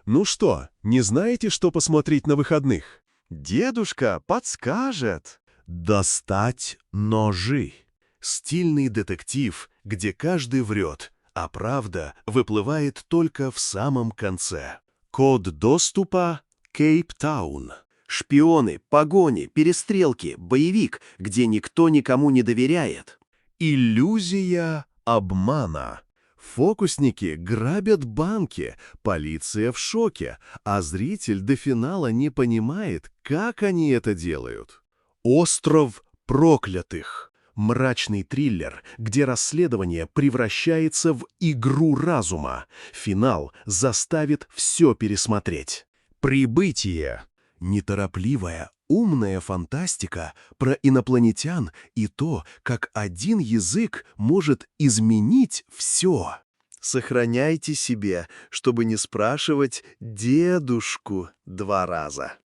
Ну что, не знаете, что посмотреть на выходных? Дедушка подскажет. Достать ножи. Стильный детектив, где каждый врет, а правда выплывает только в самом конце. Код доступа Кейптаун. Шпионы, погони, перестрелки, боевик, где никто никому не доверяет. Иллюзия обмана. Фокусники грабят банки, полиция в шоке, а зритель до финала не понимает, как они это делают. Остров проклятых. Мрачный триллер, где расследование превращается в игру разума. Финал заставит все пересмотреть. Прибытие. Неторопливая, умная фантастика про инопланетян и то, как один язык может изменить все. Сохраняйте себе, чтобы не спрашивать дедушку 2 раза.